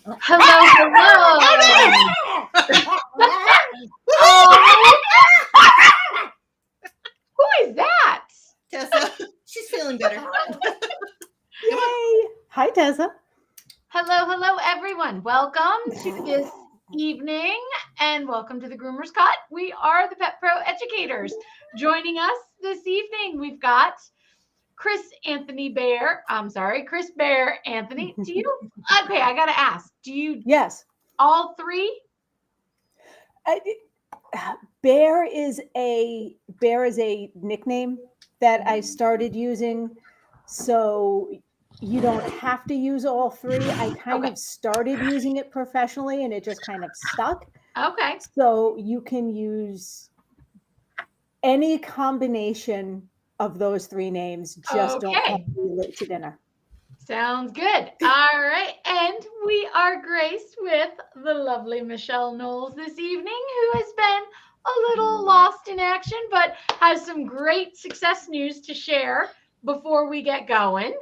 Hello, hello. Oh, who is that? Tessa, she's feeling better. Yay! Hi, Tessa. Hello, everyone. Welcome to this evening and welcome to the Groomer's Cut. We are the Pet Pro Educators. Joining us this evening, we've got Chris Bear Anthony. Do you? Okay, I got to ask. Do you? Yes. All three? Bear is a nickname that I started using, so you don't have to use all three. I kind of started using it professionally, and it just kind of stuck. Okay. So you can use any combination of those three names. Just don't have to be late to dinner. Sounds good. All right. And we are graced with the lovely Michelle Knowles this evening, who has been a little lost in action, but has some great success news to share before we get going.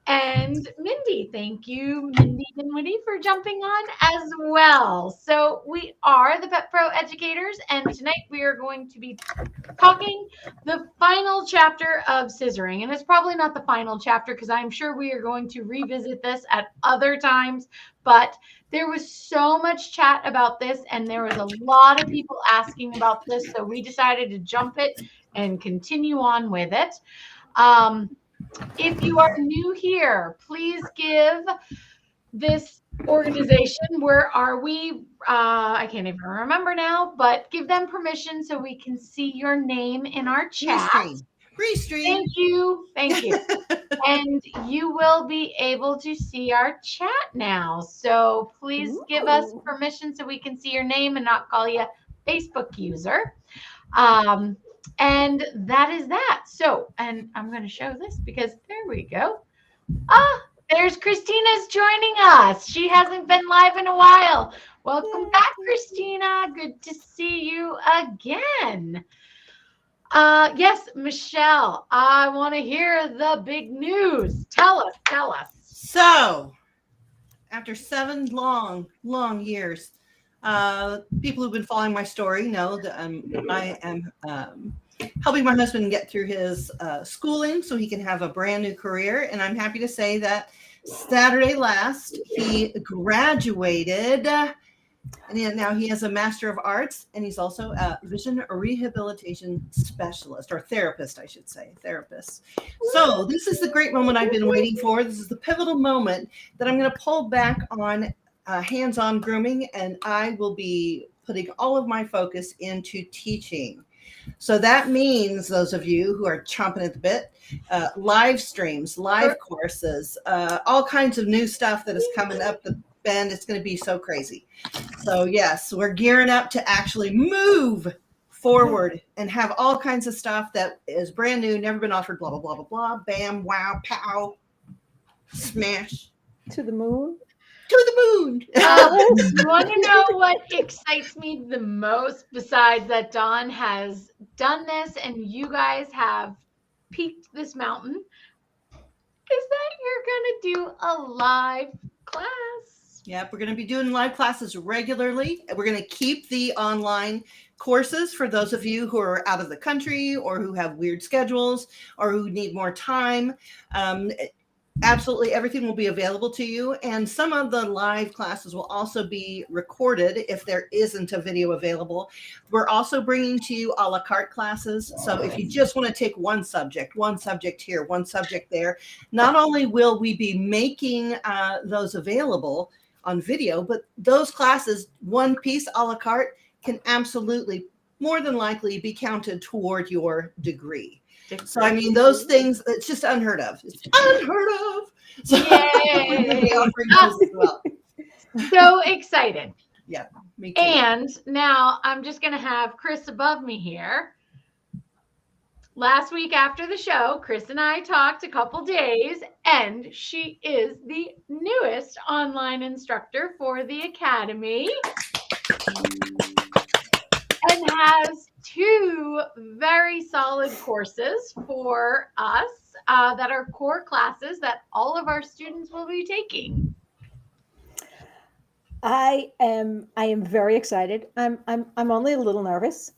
And Mindy, thank you, Mindy Dinwiddie, for jumping on as well. So we are the Pet Pro Educators, and tonight we are going to be talking the final chapter of scissoring. And it's probably not the final chapter because I'm sure we are going to revisit this at other times, but there was so much chat about this and there was a lot of people asking about this, so we decided to jump it and continue on with it. If you are new here, please give this organization, where are we? I can't even remember now, but give them permission so we can see your name in our chat. Restream. Thank you. And you will be able to see our chat now. So please give us permission so we can see your name and not call you a Facebook user. And that is that. So, and I'm going to show this because there we go. There's Christina's joining us. She hasn't been live in a while. Welcome back, Christina. Good to see you again. Yes, Michelle, I want to hear the big news. Tell us. So, after 7 long years, people who've been following my story know that I am helping my husband get through his schooling so he can have a brand new career. And I'm happy to say that Saturday last, he graduated. And now he has a Master of Arts, and he's also a vision rehabilitation specialist, or therapist, I should say, therapist. So this is the great moment I've been waiting for. This is the pivotal moment that I'm going to pull back on hands-on grooming, and I will be putting all of my focus into teaching. So that means those of you who are chomping at the bit, live streams, live courses, all kinds of new stuff that is coming up the bend. It's going to be so crazy. So yes, we're gearing up to actually move forward and have all kinds of stuff that is brand new, never been offered, blah, blah, blah, blah, blah, bam, wow, pow, smash. To the moon? To the moon. You want to know what excites me the most, besides that Dawn has done this and you guys have peaked this mountain, is that you're going to do a live class. Yep, we're going to be doing live classes regularly. We're going to keep the online courses for those of you who are out of the country or who have weird schedules or who need more time. Absolutely everything will be available to you. And some of the live classes will also be recorded if there isn't a video available. We're also bringing to you a la carte classes. So if you just want to take one subject here, one subject there, not only will we be making those available on video, but those classes, one piece a la carte, can absolutely, more than likely, be counted toward your degree. So, I mean, those things, it's just unheard of. It's unheard of. So, yay! Those as well. So excited. Yeah, me too. And now I'm just going to have Chris above me here. Last week after the show, Chris and I talked a couple days, and she is the newest online instructor for the Academy and has 2 very solid courses for us that are core classes that all of our students will be taking. I am very excited. I'm only a little nervous.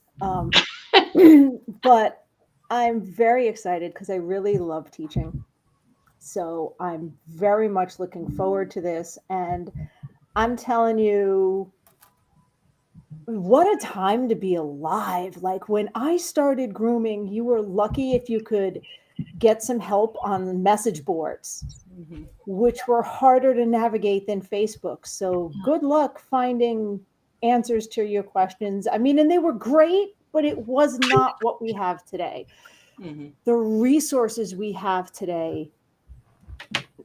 But I'm very excited because I really love teaching. So I'm very much looking forward to this. And I'm telling you, what a time to be alive. Like when I started grooming, you were lucky if you could get some help on message boards, Mhm. which were harder to navigate than Facebook. So good luck finding answers to your questions. I mean, and they were great, but it was not what we have today. Mhm. The resources we have today,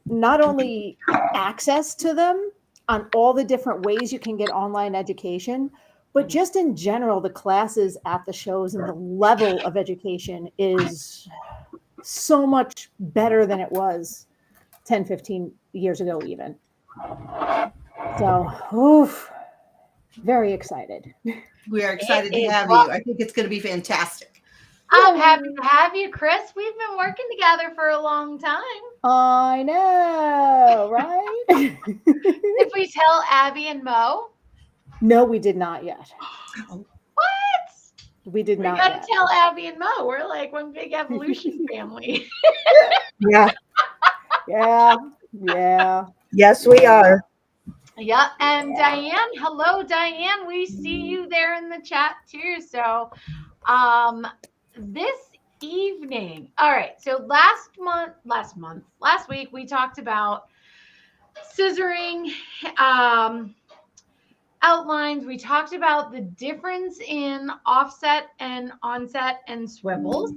not only access to them on all the different ways you can get online education, but Mhm. just in general, the classes at the shows and the level of education is so much better than it was 10, 15 years ago, even. So, oof, very excited. We are It excited to is. have Well, you. I think it's going to be fantastic. I'm happy Yay. to have you, Chris. We've been working together for a long time. I know, right? Did we tell Abby and Mo? No, we did not yet. Oh, What? We did We not got to yet. tell Abby and Mo. We're like one big evolution family. Yeah. Yeah, yeah, Yes, we yeah. are. Yeah, and Diane, hello, Diane. We see you there in the chat too. So, this evening, all right. So last week we talked about scissoring, outlines. We talked about the difference in offset and onset and swivels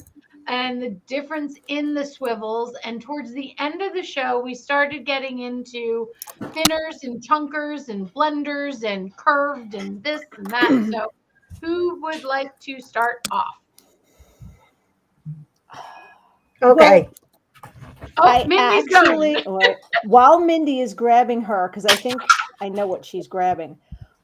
and the difference in the swivels. And towards the end of the show, we started getting into thinners and chunkers and blenders and curved and this and that. So, who would like to start off? Okay. Well, Oh, I Mindy's actually, going. while Mindy is grabbing her, because I think I know what she's grabbing,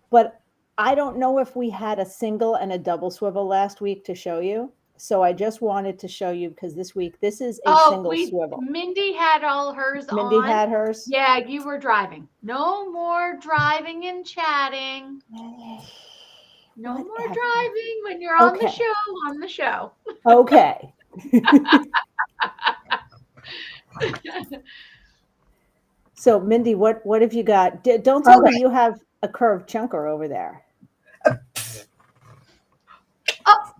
but I don't know if we had a single and a double swivel last week to show you. So I just wanted to show you because this week, this is a Oh, single swivel. Mindy had all hers Mindy on. had hers. Yeah, you were driving. No more driving and chatting. No more Whatever. driving when you're on the Okay. show. On the show. Okay. So Mindy, what have you got? Don't tell me Okay. you have a curved chunker over there. Oh.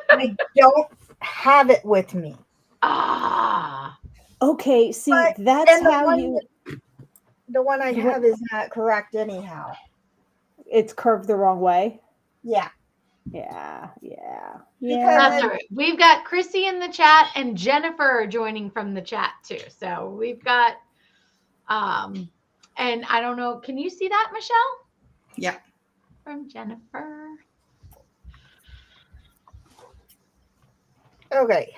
I don't have it with me. Ah. Okay, see, But that's and the how one you the one I the one- have is not correct anyhow. it's curved the wrong way. Yeah. Yeah, yeah, Because That's yeah. all right. We've got Chrissy in the chat and Jennifer joining from the chat too. So we've got and I don't know, can you see that, Michelle? yeah. From Jennifer. okay.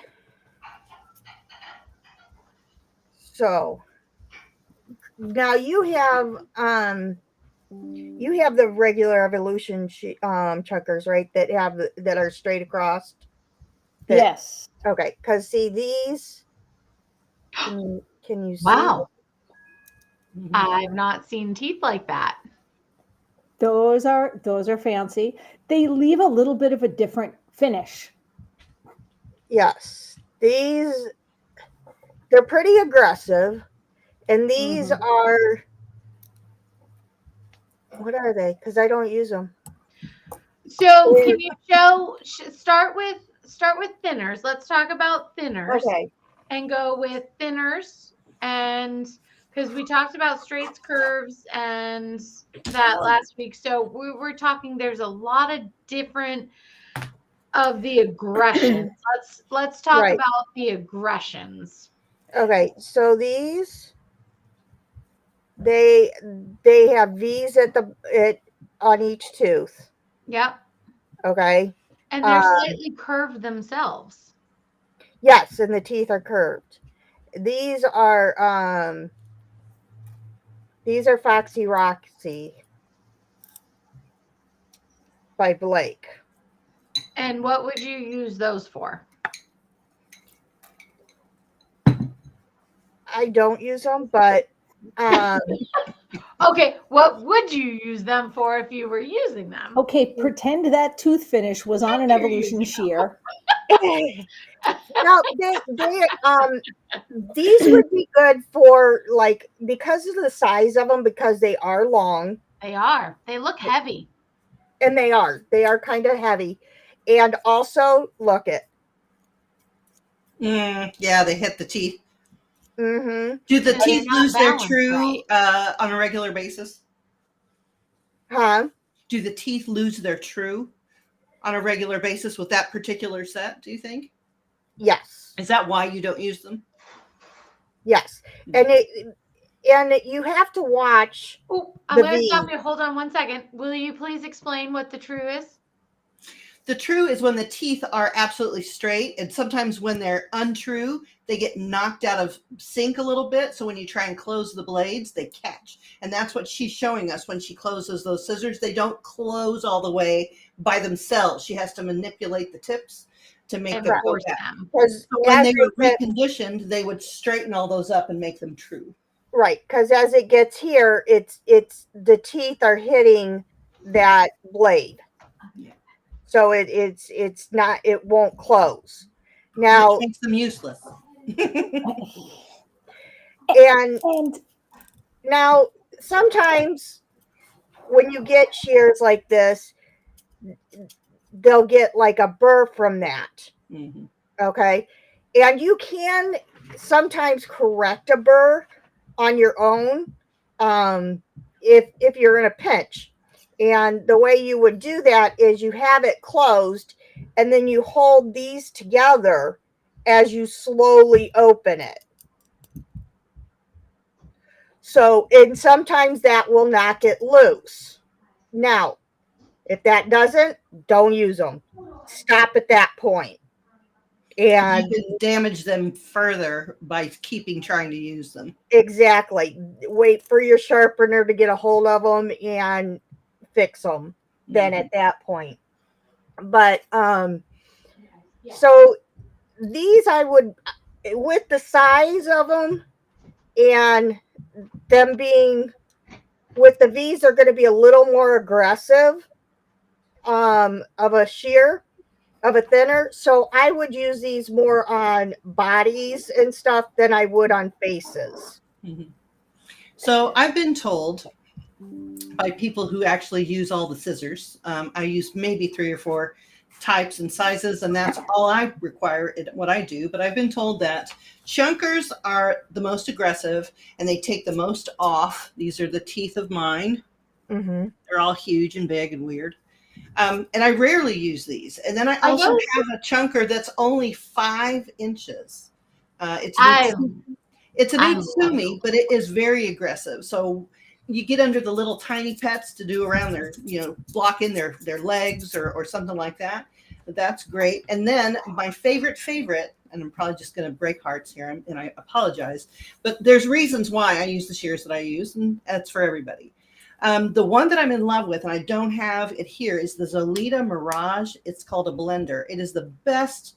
So now you have the regular evolution chuckers, right? That are straight across. Yes. Okay, because see these. Can you see? Wow. Mhm. I've not seen teeth like that. Those are fancy. They leave a little bit of a different finish. Yes, these they're pretty aggressive, and these Mhm. are what are they? Because I don't use them. So can you start with thinners? Let's talk about thinners Okay, and go with thinners and because we talked about straights, curves, and that last week. So we were talking. There's a lot of different of the aggressions. Let's talk right. about the aggressions. Okay, so these they have V's on each tooth. Yep, Okay. and they're Um, slightly curved themselves. yes, and the teeth are curved. These are Foxy Roxy by Blake. And what would you use those for? I don't use them, but Okay, what would you use them for if you were using them? Okay, pretend that tooth finish was on an You're evolution using shear. No, these would be good for like because of the size of them, because they are long They are. They look heavy. and they are kind of heavy, and also look it. Yeah, they hit the teeth. Mm-hmm. Do the So teeth you're not lose their balanced true right. on a regular basis? Huh? Do the teeth lose their true on a regular basis with that particular set, do you think? Yes. Is that why you don't use them? Yes. And you have to watch Oh, I'm the going to stop V. you. Hold on one second. Will you please explain what the true is? The true is when the teeth are absolutely straight, and sometimes when they're untrue, they get knocked out of sync a little bit. So when you try and close the blades, they catch. And that's what she's showing us when she closes those scissors. They don't close all the way by themselves. She has to manipulate the tips to make And them go force back. them. Because So when as they were it gets, reconditioned, they would straighten all those up and make them true. right, because as it gets here, it's the teeth are hitting that blade. Yeah. So it's not, it won't close. Which Now, makes them useless. and And now sometimes when you get shears like this, they'll get like a burr from that. Mhm. Okay. And you can sometimes correct a burr on your own, if you're in a pinch. And the way you would do that is you have it closed and then you hold these together as you slowly open it. So, and sometimes that will knock it loose. Now, if that doesn't, don't use them. Stop at that point. And You can damage them further by keeping trying to use them. exactly, wait for your sharpener to get a hold of them and fix them then at that point. But so these I would, with the size of them and them being, with the V's are going to be a little more aggressive of a shear, of a thinner. So I would use these more on bodies and stuff than I would on faces. Mhm. So I've been told by people who actually use all the scissors. I use maybe 3 or 4 types and sizes, and that's all I require in what I do. But I've been told that chunkers are the most aggressive and they take the most off. These are the teeth of mine. Mm-hmm. They're all huge and big and weird. And I rarely use these. And then I Are also those- have a chunker that's only 5 inches. It's I an I love Utsumi, but it is very aggressive. So you get under the little tiny pets to do around their, block in their legs or something like that. That's great. And then my favorite, and I'm probably just going to break hearts here, and I apologize, but there's reasons why I use the shears that I use, and that's for everybody. The one that I'm in love with, and I don't have it here, is the Zolita Mirage. It's called a blender. It is the best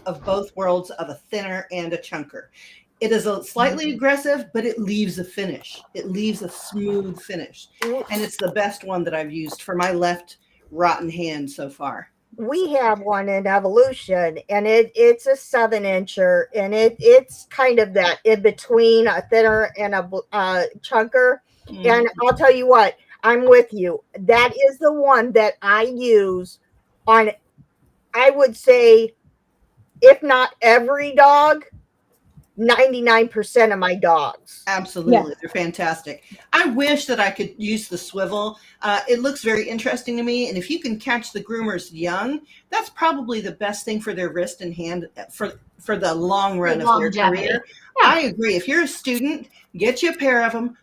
of both worlds of a thinner and a chunker. It is a slightly aggressive, but it leaves a finish. It leaves a smooth finish. And it's the best one that I've used for my left rotten hand so far. We have one in Evolution, and it's a 7-incher, and it's kind of that in between a thinner and a chunker. And I'll tell you what, I'm with you. That is the one that I use on, I would say, if not every dog, 99% of my dogs. Absolutely. Yeah. They're fantastic. I wish that I could use the swivel. It looks very interesting to me. And if you can catch the groomers young, that's probably the best thing for their wrist and hand for the long run of their longevity. career. Yeah. I agree. If you're a student, get you a pair of them,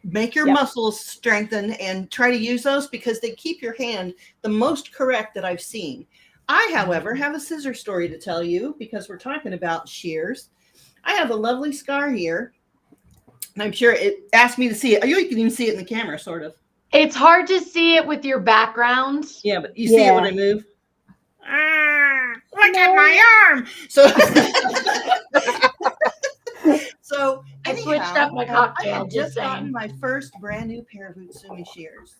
make your muscles strengthen, and try to use those because they keep your hand the most correct that I've seen. I, however, have a scissor story to tell you because we're talking about shears. I have a lovely scar here, and I'm sure it asked me to see it. You can even see it in the camera, sort of. It's hard to see it with your background. Yeah, but you see it when I move. Look at my arm. So, I switched anyhow, up my a I cocktail. had just gotten saying. my first brand new pair of Utsumi shears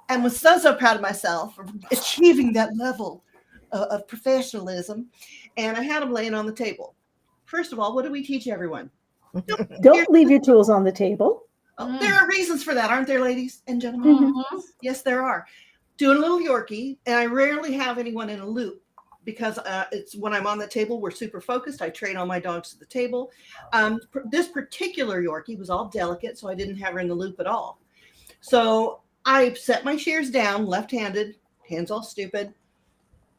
and was so proud of myself for achieving that level of professionalism. And I had them laying on the table. First of all, what do we teach everyone? Don't leave your tools on the table. Oh, there are reasons for that, aren't there, ladies and gentlemen? Mhm. Yes, there are. Doing a little Yorkie, and I rarely have anyone in a loop because it's when I'm on the table, we're super focused. I train all my dogs at the table. This particular Yorkie was all delicate, so I didn't have her in the loop at all. So I set my shears down, left-handed, hands all stupid,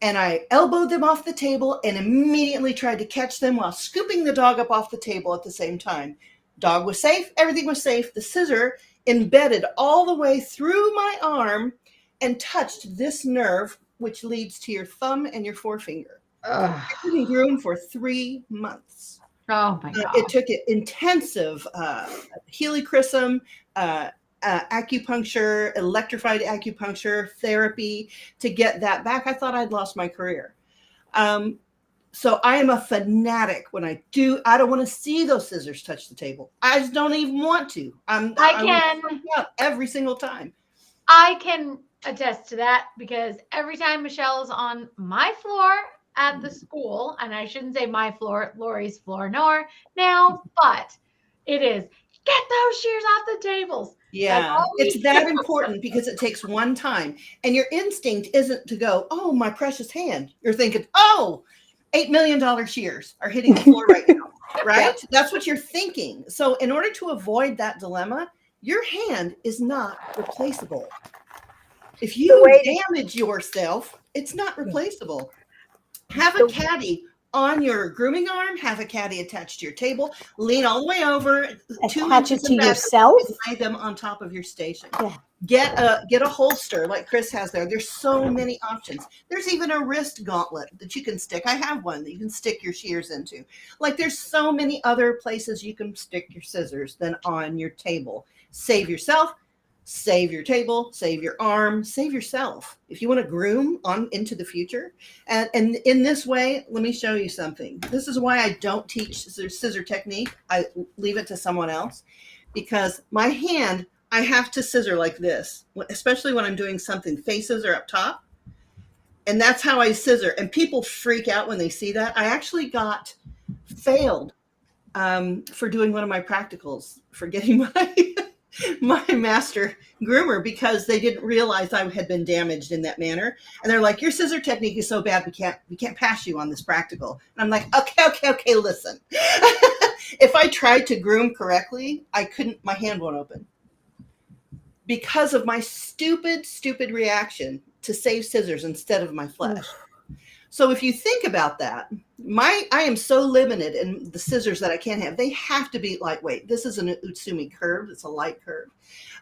and I elbowed them off the table and immediately tried to catch them while scooping the dog up off the table at the same time. Dog was safe. Everything was safe. The scissor embedded all the way through my arm and touched this nerve, which leads to your thumb and your forefinger. I couldn't groom for 3 months. Oh my God. It took intensive helichrysum, acupuncture, electrified acupuncture therapy to get that back. I thought I'd lost my career. So I am a fanatic when I don't want to see those scissors touch the table. I just don't even want to. I freak out every single time. I can attest to that because every time Michelle's on my floor at the school, and I shouldn't say my floor, Lori's floor, nor now, but it is get those shears off the tables. Yeah, it's that important because it takes one time. And your instinct isn't to go, oh, my precious hand. You're thinking, oh, $8 million shears are hitting the floor right now, right? That's what you're thinking. So in order to avoid that dilemma, your hand is not replaceable. If you damage yourself, it's not replaceable. Have a caddy on your grooming arm, have a caddy attached to your table, lean all the way over, 2 inches to back, yourself, and lay them on top of your station. Yeah. Get a holster like Chris has there. There's so many options. There's even a wrist gauntlet that you can stick. I have one that you can stick your shears into. Like there's so many other places you can stick your scissors than on your table. Save yourself, save your table, save your arm, save yourself. If you want to groom on into the future. And in this way, let me show you something. This is why I don't teach scissor technique. I leave it to someone else because my hand, I have to scissor like this, especially when I'm doing something faces or up top. And that's how I scissor. And people freak out when they see that. I actually got failed for doing one of my practicals, for getting my master groomer because they didn't realize I had been damaged in that manner. And they're like, your scissor technique is so bad, we can't pass you on this practical. And I'm like, okay, listen. If I tried to groom correctly, my hand won't open. Because of my stupid reaction to save scissors instead of my flesh. So if you think about that, I am so limited in the scissors that I can have. They have to be lightweight. This is an Utsumi curve. It's a light curve.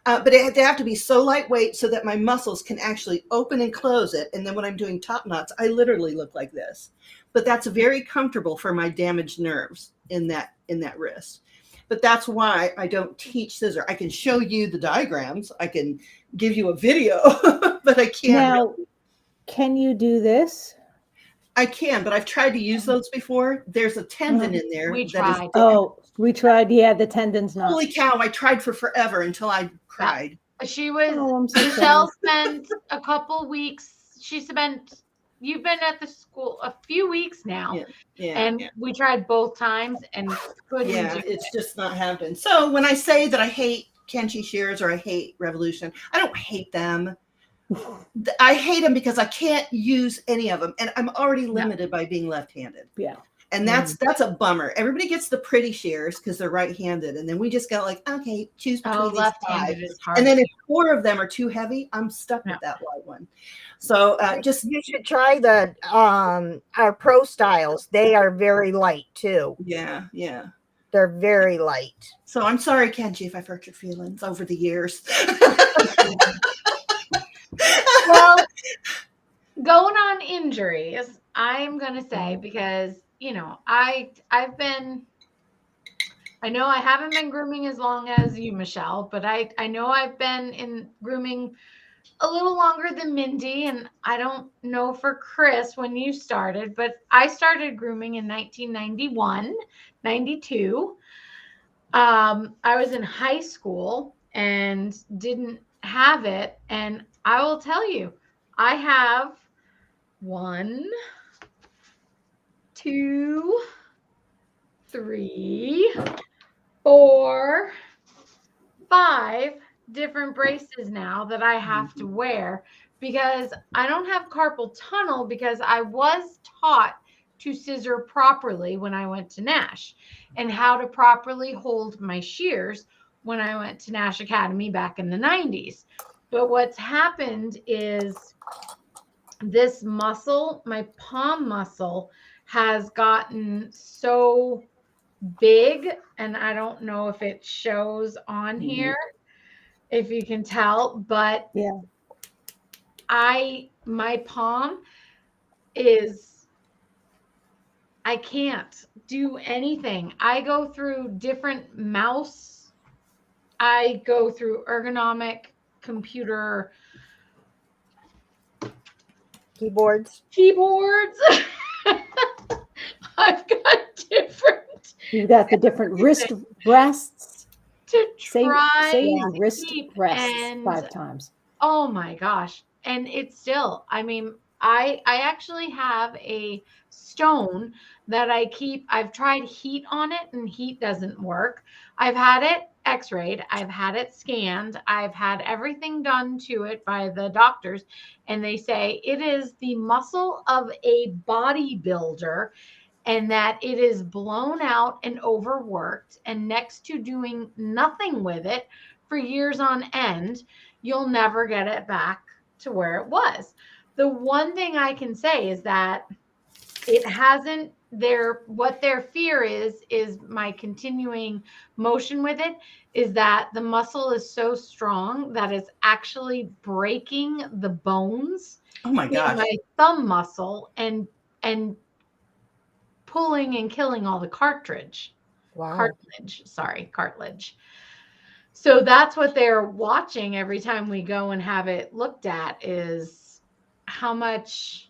But they have to be so lightweight so that my muscles can actually open and close it. And then when I'm doing top knots, I literally look like this. But that's very comfortable for my damaged nerves in that wrist. But that's why I don't teach scissor. I can show you the diagrams. I can give you a video, but I can't. Now, can you do this? I can, but I've tried to use those before. There's a tendon in there. We tried. We tried. Yeah, the tendon's not. Holy cow, I tried for forever until I cried. She was, Michelle spent a couple weeks. You've been at the school a few weeks now. We tried both times and couldn't. It's just not happening. So when I say that I hate Kenchi shears or I hate Revolution, I don't hate them. I hate them because I can't use any of them. And I'm already limited by being left-handed. Yeah. And that's a bummer. Everybody gets the pretty shears because they're right-handed. And then we just got like, okay, choose between these 5. And then if 4 of them are too heavy, I'm stuck with that light one. So you should try the our Pro Styles. They are very light too. Yeah. They're very light. So I'm sorry, Kenji, if I've hurt your feelings over the years. Well, going on injuries, I'm gonna say because I know I haven't been grooming as long as you, Michelle, but I know I've been in grooming a little longer than Mindy, and I don't know for Chris when you started, but I started grooming in 1991, 92. I was in high school and didn't have it. And I will tell you, I have 1, 2, 3, 4, 5 different braces now that I have to wear because I don't have carpal tunnel because I was taught to scissor properly when I went to Nash and how to properly hold my shears when I went to Nash Academy back in the 90s. But what's happened is this muscle, my palm muscle, has gotten so big, and I don't know if it shows on here, if you can tell, but Yeah. my palm is, I can't do anything. I go through different mouse, I go through ergonomic computer Keyboards. I've got different You've got the different wrist rests. to Say try to wrist keep, rests and 5 times. oh my gosh. And it's still, I mean, I actually have a stone that I keep. I've tried heat on it and heat doesn't work. I've had it x-rayed, I've had it scanned, I've had everything done to it by the doctors, and they say it is the muscle of a bodybuilder and that it is blown out and overworked, and next to doing nothing with it for years on end, you'll never get it back to where it was. The one thing I can say is that it hasn't, what their fear is my continuing motion with it, is that the muscle is so strong that it's actually breaking the bones Oh my in gosh. my thumb muscle and pulling and killing all the cartilage. So that's what they're watching every time we go and have it looked at, is how much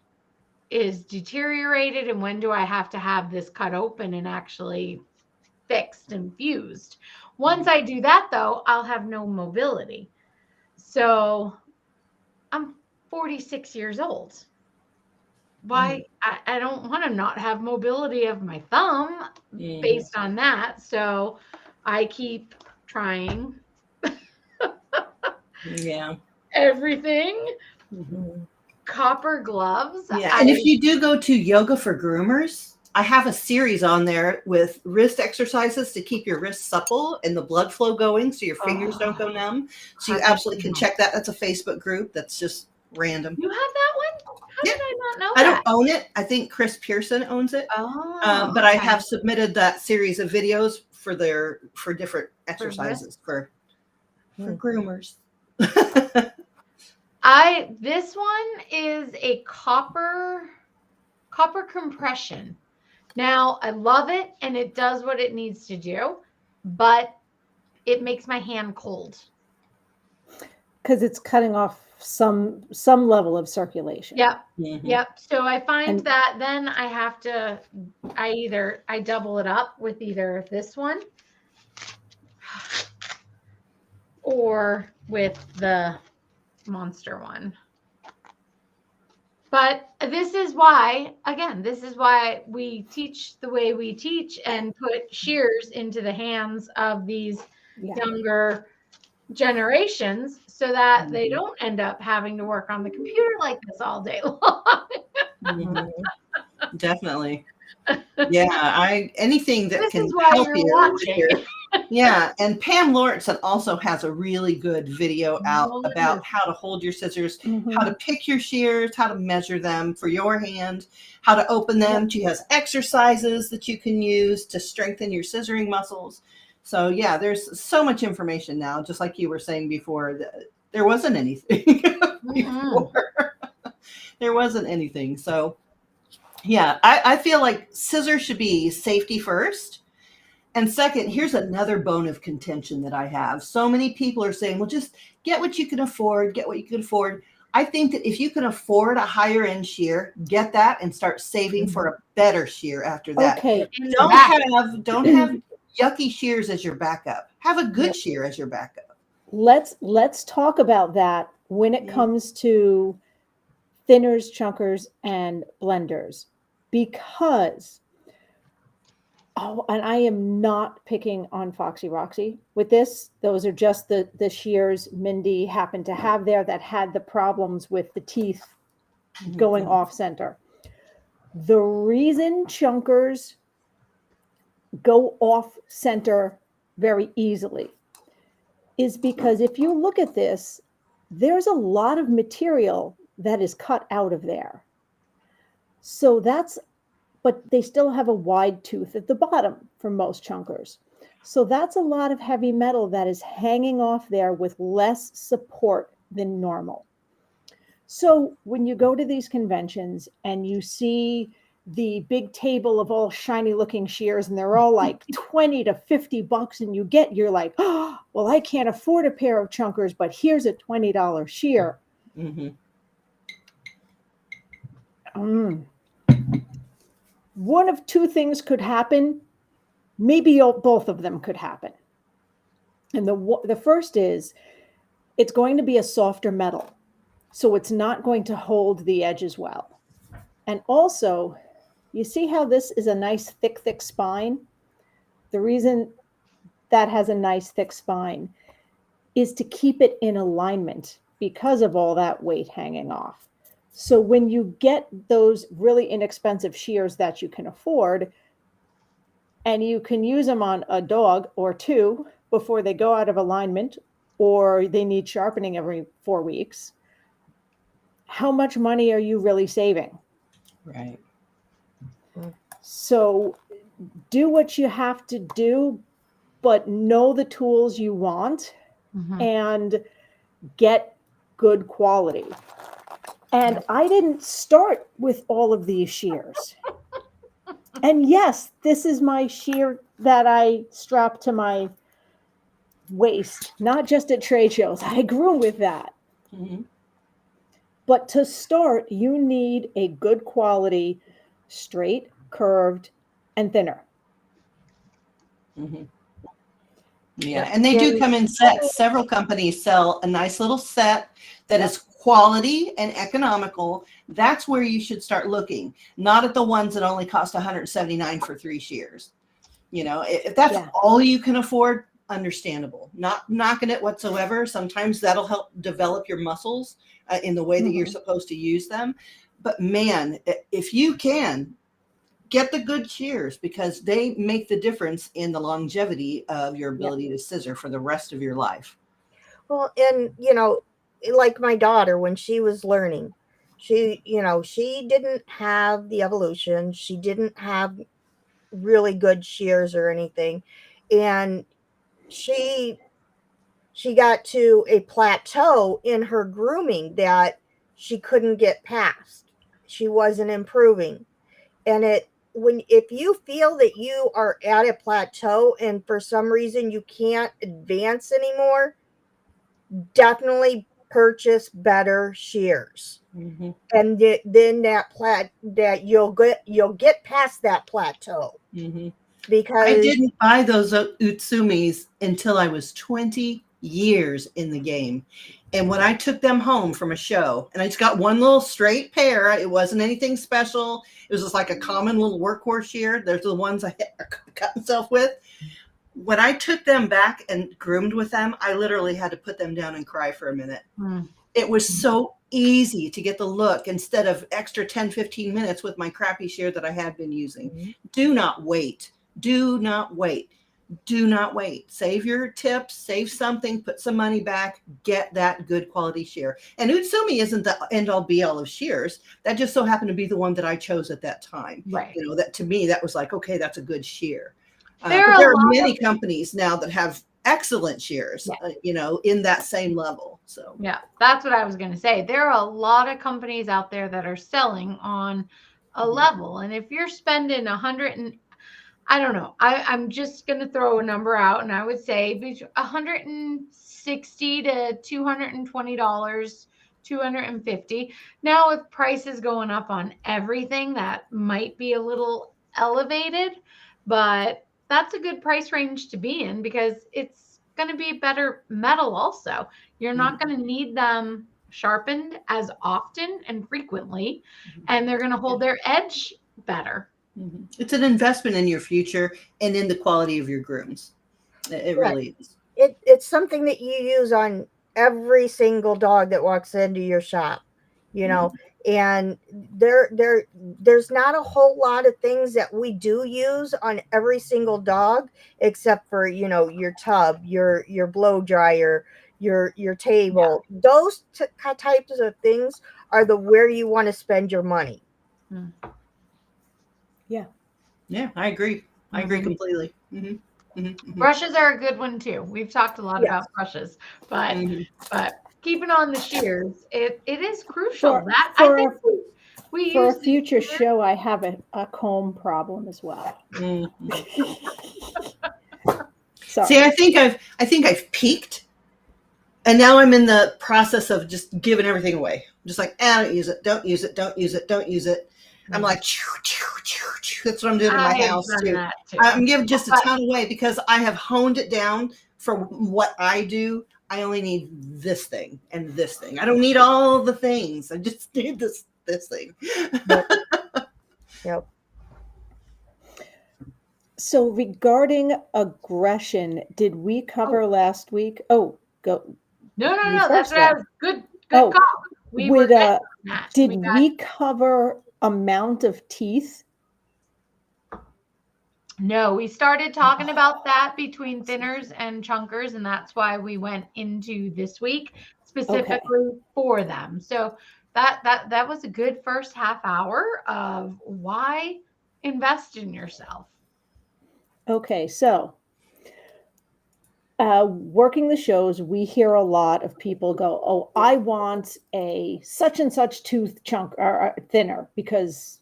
is deteriorated and when do I have to have this cut open and actually fixed and fused. Once I do that, though, I'll have no mobility. So I'm 46 years old. Why? I don't want to not have mobility of my thumb based on that. So I keep trying everything. Copper gloves. Yeah. And if you do go to Yoga for Groomers, I have a series on there with wrist exercises to keep your wrists supple and the blood flow going so your fingers don't go numb. So you absolutely can check that. That's a Facebook group that's just random. You have that one? How did I not know I that? don't own it. I think Chris Pearson owns it. Oh, but I have submitted that series of videos for different exercises for groomers. This one is a copper compression. Now, I love it and it does what it needs to do, but it makes my hand cold. Because it's cutting off some level of circulation. Yep. Yep. So I find that then I have to, I double it up with either this one or with the monster one. But this is why we teach the way we teach and put shears into the hands of these younger generations so that they don't end up having to work on the computer like this all day long. Definitely. Yeah, anything that this can is why help you're you. Watching. Yeah, and Pam Lawrenson also has a really good video out about how to hold your scissors, how to pick your shears, how to measure them for your hand, how to open them. She has exercises that you can use to strengthen your scissoring muscles. So yeah, there's so much information now, just like you were saying before, there wasn't anything before. There wasn't anything. So yeah, I feel like scissors should be safety first. And second, here's another bone of contention that I have. So many people are saying, well, just get what you can afford, get what you can afford. I think that if you can afford a higher end shear, get that and start saving for a better shear after that. Okay. Don't have yucky shears as your backup. Have a good shear as your backup. Let's talk about that when it comes to thinners, chunkers, and blenders, because and I am not picking on Foxy Roxy with this. Those are just the shears Mindy happened to have there that had the problems with the teeth going off center. The reason chunkers go off center very easily is because if you look at this, there's a lot of material that is cut out of there. So but they still have a wide tooth at the bottom for most chunkers. So that's a lot of heavy metal that is hanging off there with less support than normal. So when you go to these conventions and you see the big table of all shiny looking shears and they're all like 20 to 50 bucks and you're like, oh, well, I can't afford a pair of chunkers, but here's a $20 shear. One of two things could happen. Maybe both of them could happen. And the first is it's going to be a softer metal. So it's not going to hold the edge as well. And also, you see how this is a nice thick spine? The reason that has a nice thick spine is to keep it in alignment because of all that weight hanging off. So when you get those really inexpensive shears that you can afford, and you can use them on a dog or two before they go out of alignment or they need sharpening every 4 weeks, how much money are you really saving? Right. So do what you have to do, but know the tools you want and get good quality. And I didn't start with all of these shears. And yes, this is my shear that I strap to my waist, not just at trade shows. I grew with that. But to start, you need a good quality, straight, curved, and thinner. Yeah, and they do come in sets. Several companies sell a nice little set that is quality and economical. That's where you should start looking, not at the ones that only cost $179 for 3 shears. You know, if that's all you can afford, understandable. Not knocking it whatsoever. Sometimes that'll help develop your muscles in the way that you're supposed to use them. But man, if you can, get the good shears because they make the difference in the longevity of your ability to scissor for the rest of your life. Well, and like my daughter, when she was learning, she didn't have the evolution. She didn't have really good shears or anything. And she got to a plateau in her grooming that she couldn't get past. She wasn't improving. And if you feel that you are at a plateau and for some reason you can't advance anymore, definitely purchase better shears. And then that you'll get past that plateau. Because I didn't buy those Utsumis until I was 20 years in the game. And when I took them home from a show, and I just got one little straight pair, it wasn't anything special. It was just like a common little workhorse shear. There's the ones I cut myself with. When I took them back and groomed with them, I literally had to put them down and cry for a minute. It was so easy to get the look instead of extra 10, 15 minutes with my crappy shear that I had been using. Do not wait. Do not wait. Do not wait. Save your tips, save something, put some money back, get that good quality shear. And Utsumi isn't the end all be all of shears. That just so happened to be the one that I chose at that time. Right. You know, that to me, that was like, okay, that's a good shear. There are many companies now that have excellent shears, in that same level. So yeah, that's what I was going to say. There are a lot of companies out there that are selling on a level. And if you're spending I don't know. I'm just going to throw a number out, and I would say between $160 to $220, $250. Now, with prices going up on everything, that might be a little elevated, but that's a good price range to be in because it's going to be better metal also. You're not going to need them sharpened as often and frequently, and they're going to hold their edge better. It's an investment in your future and in the quality of your grooms. It really is. It's something that you use on every single dog that walks into your shop, you know. And there's not a whole lot of things that we do use on every single dog, except for, you know, your tub, your blow dryer, your table. Those types of things are the where you want to spend your money. Yeah, I agree. I agree completely. Brushes are a good one too. We've talked a lot about brushes, but keeping on the shears, it is crucial. For we a use future show, I have a comb problem as well. Sorry. See, I think I've peaked, and now I'm in the process of just giving everything away. Just like, don't use it, don't use it, don't use it, don't use it. I'm like, that's what I'm doing in my house too. I'm giving just a ton away because I have honed it down for what I do. I only need this thing and this thing. I don't need all the things. I just need this thing. Yep. So regarding aggression, did we cover last week? Oh, go. No. first That's what I was good Oh, call. Did we cover amount of teeth? No, we started talking about that between thinners and chunkers, and that's why we went into this week specifically for them. So that was a good first half hour of why invest in yourself. Okay, so working the shows, we hear a lot of people go, "Oh, I want a such and such tooth chunk or thinner because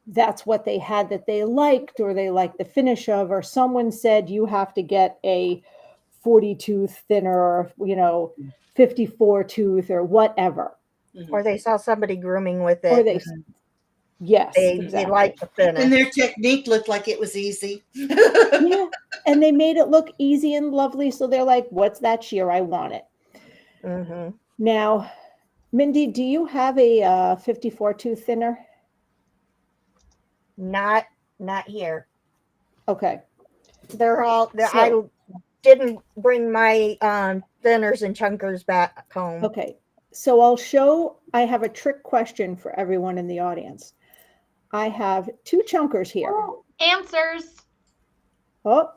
that's what they had that they liked, or they liked the finish of, or someone said you have to get a 40 tooth thinner, or, you know, 54 tooth or whatever." Or they saw somebody grooming with it. Or they, yes, they exactly. like the finish. And their technique looked like it was easy. Yeah, and they made it look easy and lovely, so they're like, "What's that shear? I want it." Now, Mindy, do you have a 54 tooth thinner? Not here. Okay. They're all. I didn't bring my thinners and chunkers back home. Okay. So I'll show. I have a trick question for everyone in the audience. I have 2 chunkers here. Answers. Oh.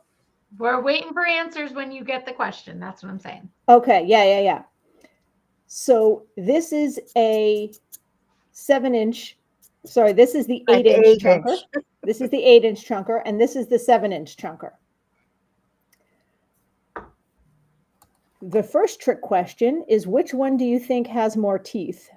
We're waiting for answers when you get the question. That's what I'm saying. Okay. Yeah. So this is a 7-inch. Sorry, this is the 8-inch chunker. This is the 8-inch chunker, and this is the 7-inch chunker. The first trick question is, which one do you think has more teeth?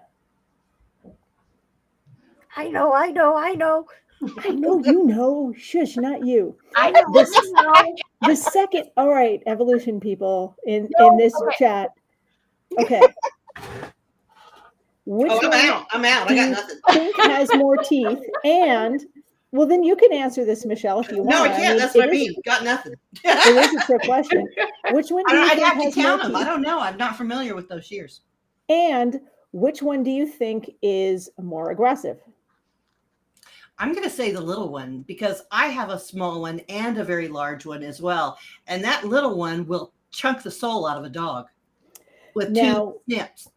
I know. I know you know. Shush, not you. I know. The second, all right, evolution people in this chat. Okay. Which I'm out. I got nothing. think has more teeth? And, well, then you can answer this, Michelle, if you want. No, I can't. That's what I mean. Got nothing. It is a trick question. Which one do you think I'd have has to count more them. teeth? I don't know. I'm not familiar with those shears. And which one do you think is more aggressive? I'm going to say the little one because I have a small one and a very large one as well. And that little one will chunk the soul out of a dog with 2 snips.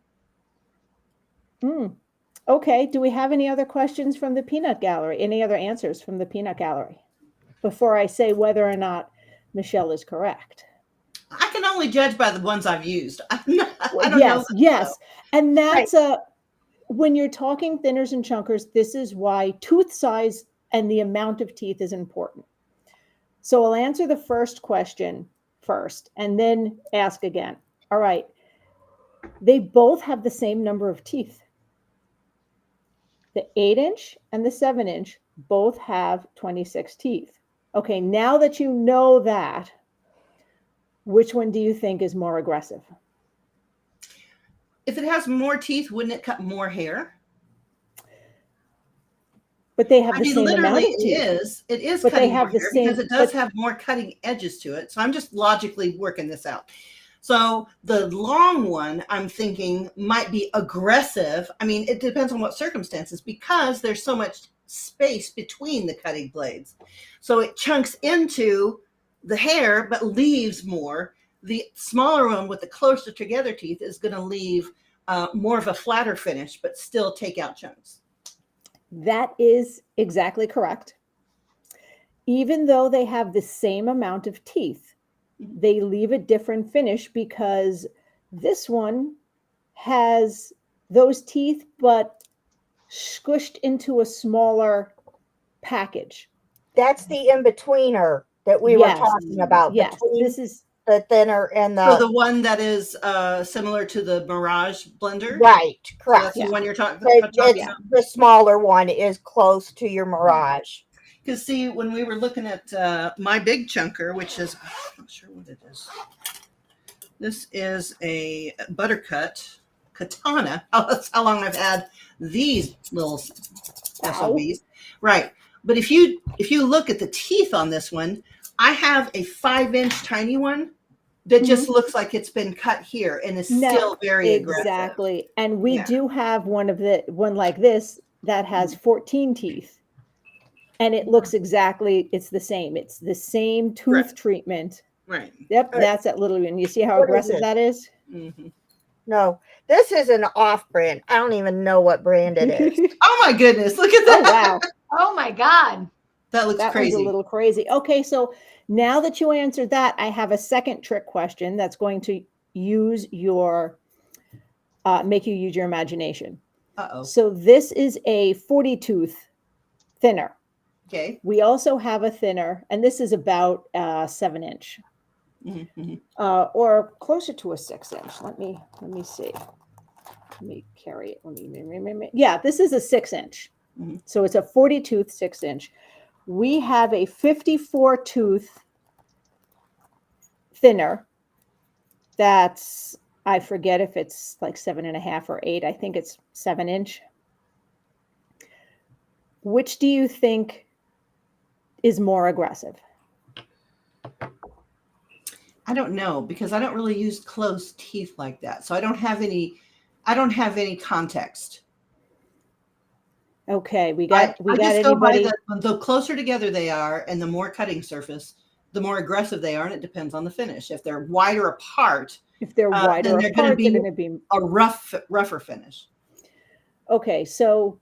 Okay. Do we have any other questions from the peanut gallery? Any other answers from the peanut gallery before I say whether or not Michelle is correct? I can only judge by the ones I've used. I don't know. Yes. And that's when you're talking thinners and chunkers, this is why tooth size and the amount of teeth is important. So I'll answer the first question first and then ask again. All right. They both have the same number of teeth. The 8-inch and the 7-inch both have 26 teeth. Okay, now that you know that, which one do you think is more aggressive? If it has more teeth, wouldn't it cut more hair? But they have I the mean, same amount literally, of teeth. it is But they cutting more have the hair because same, it does but have more cutting edges to it. So I'm just logically working this out. So the long one, I'm thinking might be aggressive. I mean, it depends on what circumstances because there's so much space between the cutting blades. So it chunks into the hair but leaves more. The smaller one with the closer together teeth is going to leave more of a flatter finish, but still take out chunks. that is exactly correct. Even though they have the same amount of teeth, they leave a different finish because this one has those teeth, but squished into a smaller package. That's the in-betweener that we were Yes, talking about yes. between This is the thinner and So the the one that is similar to the Mirage blender. right, So that's correct. the yeah, one you're talking It's yeah. about. the smaller one is close to your Mirage. Because see, when we were looking at my big chunker, which is I'm not sure what it is. This is a buttercut katana. Oh, that's how long I've had these little Wow. SOBs. Right. But if you look at the teeth on this one, I have a 5-inch tiny one that just looks like it's been cut here and is No, still very aggressive. exactly. And we Yeah. do have one like this that has 14 teeth. And it looks exactly, it's the same. It's the same tooth Right. treatment. Right. Yep, Uh, that's that little one. You see how what is aggressive this? that is? Mm-hmm. No, this is an off-brand. I don't even know what brand it is. Oh my goodness! Look at that. Oh, wow. Oh my God. That looks That crazy. one's a little crazy. Okay, so now that you answered that, I have a second trick question that's going to use your, make you use your imagination. Uh-oh. So this is a 40 tooth thinner. Okay. We also have a thinner, and this is about 7-inch, Mm-hmm. or closer to a 6-inch. Let me see. Let me carry it. Yeah, this is a 6-inch. Mhm. So it's a 40 tooth 6-inch. We have a 54 tooth thinner. That's, I forget if it's like 7.5 or 8. I think it's 7-inch. Which do you think is more aggressive? I don't know because I don't really use closed teeth like that. So I don't have any context. Okay, we I got just go by anybody? the closer together they are and the more cutting surface, the more aggressive they are, and it depends on the finish. If they're wider apart, If they're wider then they're going to apart, they're be going to be a rougher finish. okay. So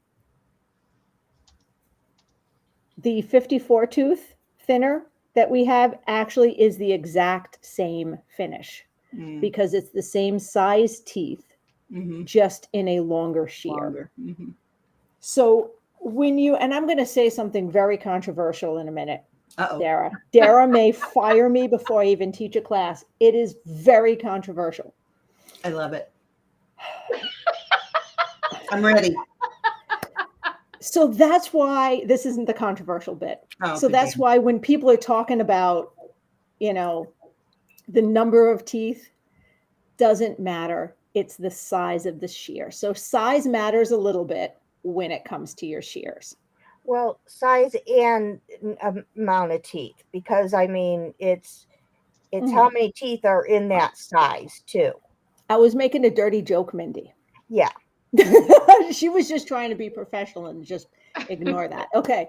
the 54 tooth thinner that we have actually is the exact same finish because it's the same size teeth, just in a longer shear. Longer. Mm-hmm. So when you, and I'm going to say something very controversial in a minute, Uh-oh. Dara may fire me before I even teach a class. It is very controversial. I love it. I'm ready. So that's why this isn't the controversial bit. Oh, So good that's game. why when people are talking about, the number of teeth doesn't matter. It's the size of the shear. So size matters a little bit when it comes to your shears. Well, size and amount of teeth, because I mean, it's how many teeth are in that size too. I was making a dirty joke, Mindy. Yeah. She was just trying to be professional and just ignore that. Okay.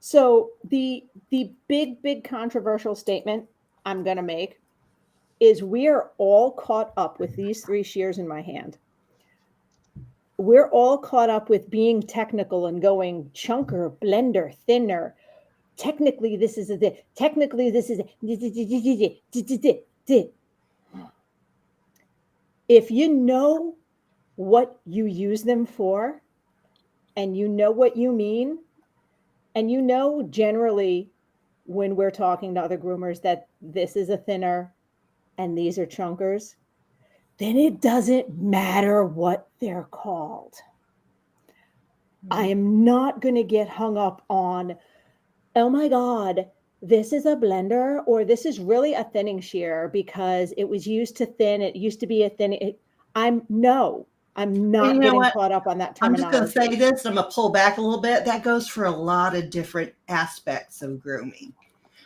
So the big controversial statement I'm going to make is we are all caught up with these 3 shears in my hand. We're all caught up with being technical and going chunker, blender, thinner. Technically, this is technically this is if you know what you use them for, and you know what you mean, and generally when we're talking to other groomers that this is a thinner and these are chunkers, then it doesn't matter what they're called. I am not going to get hung up on, oh my God, this is a blender, or this is really a thinning shear because it was used to thin. It used to be a thin. No. I'm not you know getting what? caught up on that I'm just going to terminology. say this. I'm going to pull back a little bit. That goes for a lot of different aspects of grooming.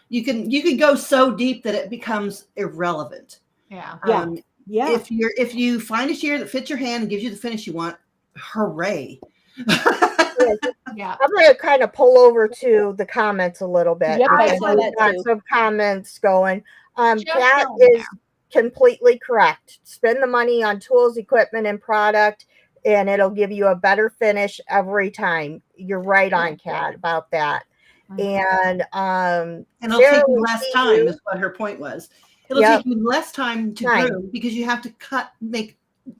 You can go so deep that it becomes irrelevant. Yeah. Yeah. Um, Yeah. if you find a shear that fits your hand and gives you the finish you want, hooray! Yeah. I'm going to kind of pull over to the comments a little bit. Yep, I because saw we've that got too. some comments going. Just Kat going is completely correct. Spend the money on tools, equipment, and product, and it'll give you a better finish every time. You're right on, Kat, about that. And and it'll Sarah, take you we less see time, you. is what her point was. It'll Yep. take you less time to Time. groom because you have to make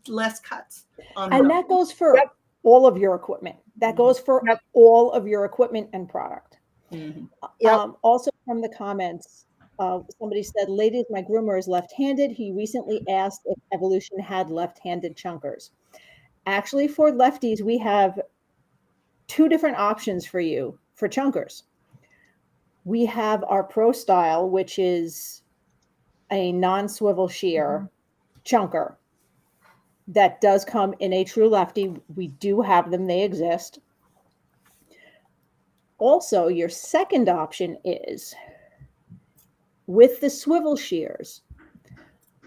less cuts on And them. that goes for Yep. all of your equipment. That goes for Yep. all of your equipment and product. Mhm. Yep. Also from the comments, somebody said, ladies, my groomer is left-handed. He recently asked if Evolution had left-handed chunkers. Actually, for lefties, we have two different options for you for chunkers. We have our Pro Style, which is a non-swivel shear chunker that does come in a true lefty. We do have them, they exist. Also, your second option is with the swivel shears.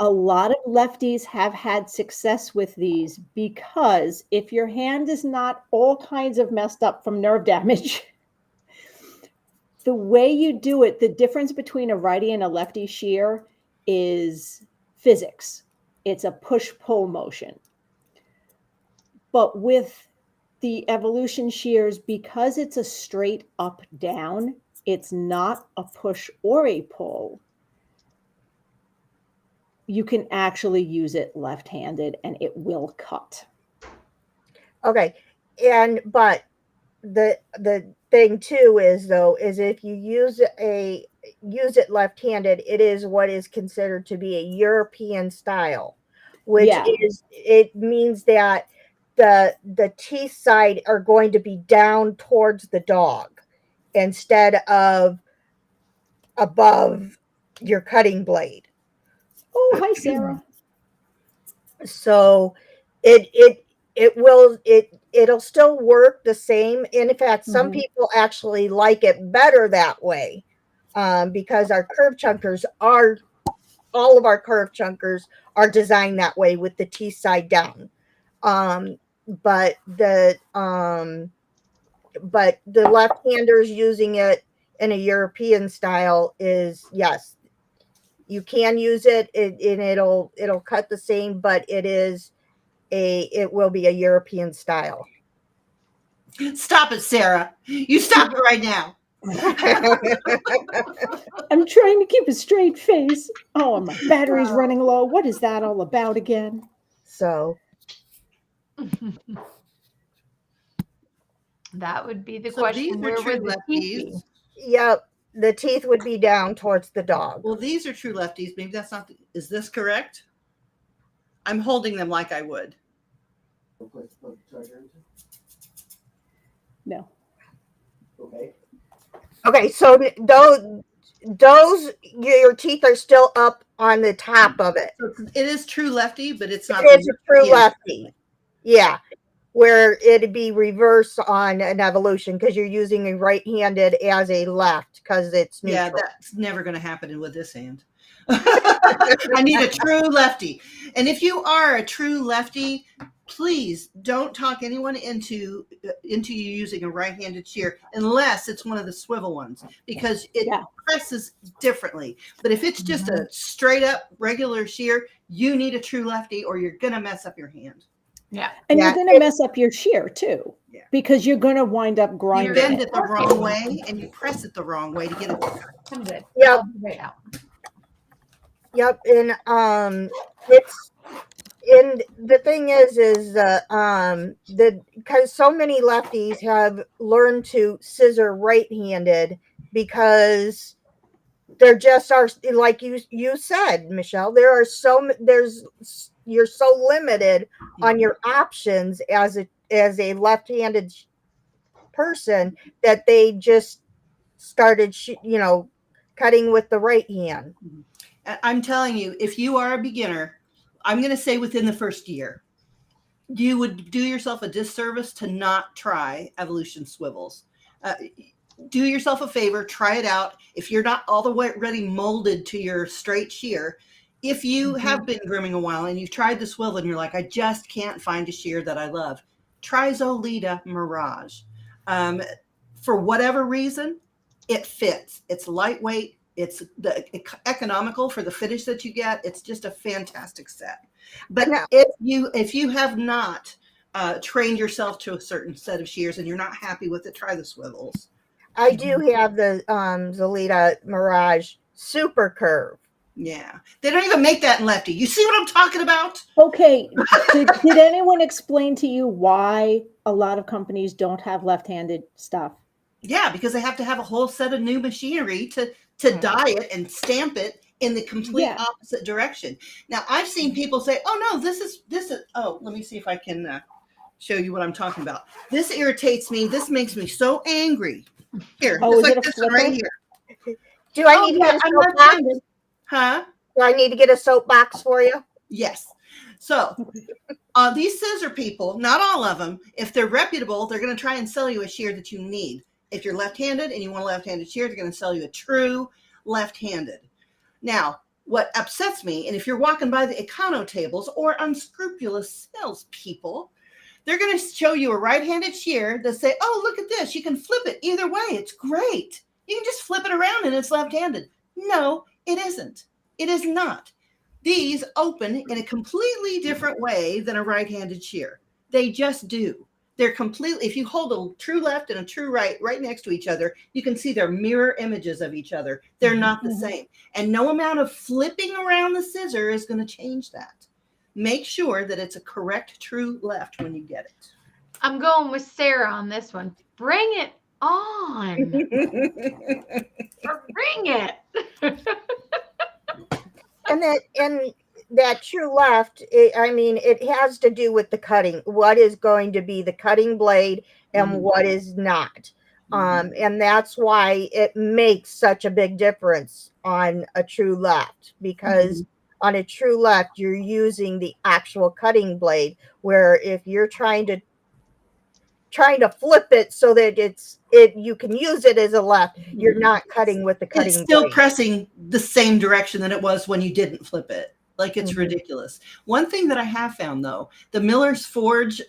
A lot of lefties have had success with these because if your hand is not all kinds of messed up from nerve damage, the way you do it, the difference between a righty and a lefty shear is physics. It's a push-pull motion. But with the Evolution shears, because it's a straight up down, it's not a push or a pull. You can actually use it left-handed and it will cut. Okay. But the thing too is if you use it left-handed, it is what is considered to be a European style, which Yeah. it means that the teeth side are going to be down towards the dog instead of above your cutting blade. Oh, hi, Sarah. So it'll still work the same. And in fact, some people actually like it better that way, because our curve chunkers all of our curve chunkers are designed that way with the teeth side down. But the left-handers using it in a European style is, yes, you can use it, and it'll cut the same, but it will be a European style. Stop it, Sarah. You stop it right now. I'm trying to keep a straight face. Oh, and my battery's running low. What is that all about again? So That would be the So question. these are Where true would the teeth be? lefties. yep, the teeth would be down towards the dog. Well, these are true lefties. Maybe that's not. Is this correct? I'm holding them like I would. No. Okay, so those your teeth are still up on the top of it. So it is true lefty, but it's not. It is a true lefty. Yeah. Where it'd be reverse on an Evolution because you're using a right-handed as a left because it's neutral. Yeah, that's never going to happen with this hand. I need a true lefty. And if you are a true lefty, please don't talk anyone into you using a right-handed shear unless it's one of the swivel ones, because it presses differently. But if it's just a straight up regular shear, you need a true lefty or you're going to mess up your hand. Yeah. And you're going to mess up your shear too, because you're going to wind up grinding. You bend it the wrong way and you press it the wrong way to get it. I'm good. Yep. I'll be right out. Yep. And the thing is because so many lefties have learned to scissor right-handed because there just are, like you said, Michelle, you're so limited on your options as a left-handed person that they just started cutting with the right hand. I'm telling you, if you are a beginner, I'm going to say within the first year, you would do yourself a disservice to not try Evolution swivels. Uh, do yourself a favor, try it out. If you're not all the way ready molded to your straight shear, if you have been grooming a while and you've tried the swivel and you're like, I just can't find a shear that I love, try Zolita Mirage. Um, for whatever reason, it fits. It's lightweight. It's economical for the finish that you get. It's just a fantastic set. But Now, if you have not trained yourself to a certain set of shears and you're not happy with it, try the swivels. I do have the Zolita Mirage Super Curve. Yeah, they don't even make that in lefty. You see what I'm talking about? Okay, did anyone explain to you why a lot of companies don't have left-handed stuff? Yeah, because they have to have a whole set of new machinery to dye it and stamp it in the complete Yeah. opposite direction. Now, I've seen people say, "Oh no, this is." Oh, let me see if I can show you what I'm talking about. This irritates me. This makes me so angry. Here, Oh, it's is like it a this one right flipper? here. Do I Oh need to yeah, get a I'm soapbox? left-handed. Huh? Do I need to get a soapbox for you? Yes. So these scissor people, not all of them, if they're reputable, they're going to try and sell you a shear that you need. If you're left-handed and you want a left-handed shear, they're going to sell you a true left-handed. Now, what upsets me, and if you're walking by the econo tables or unscrupulous salespeople, they're going to show you a right-handed shear that say, oh, look at this. You can flip it either way. It's great. You can just flip it around and it's left-handed. No, it isn't. It is not. These open in a completely different way than a right-handed shear. They just do. They're completely, if you hold a true left and a true right next to each other, you can see they're mirror images of each other. They're not the same. And no amount of flipping around the scissor is going to change that. Make sure that it's a correct true left when you get it. I'm going with Sarah on this one. Bring it on. Bring it. And that true left, it has to do with the cutting. What is going to be the cutting blade and what is not. And that's why it makes such a big difference on a true left, because on a true left, you're using the actual cutting blade, where if you're trying to flip it so that you can use it as a left, you're not cutting with the cutting It's still blade. pressing the same direction that it was when you didn't flip it. Like, it's ridiculous. One thing that I have found, though, the Miller's Forge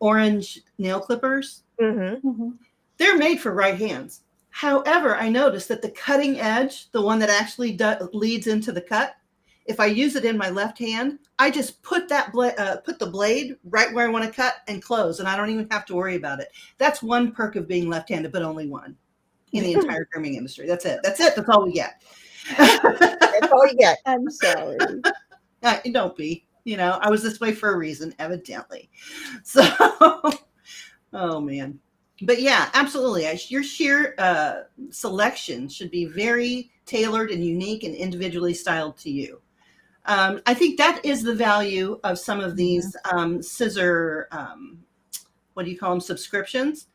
orange nail clippers, they're made for right hands. However, I noticed that the cutting edge, the one that actually leads into the cut, if I use it in my left hand, I just put the blade right where I want to cut and close, and I don't even have to worry about it. That's one perk of being left-handed, but only one in the entire grooming industry. That's it. That's all we get. That's all you get. I'm sorry. Don't be. I was this way for a reason, evidently. So, oh man. But yeah, absolutely. Your shear selection should be very tailored and unique and individually styled to you. I think that is the value of some of these scissor, what do you call them, subscriptions.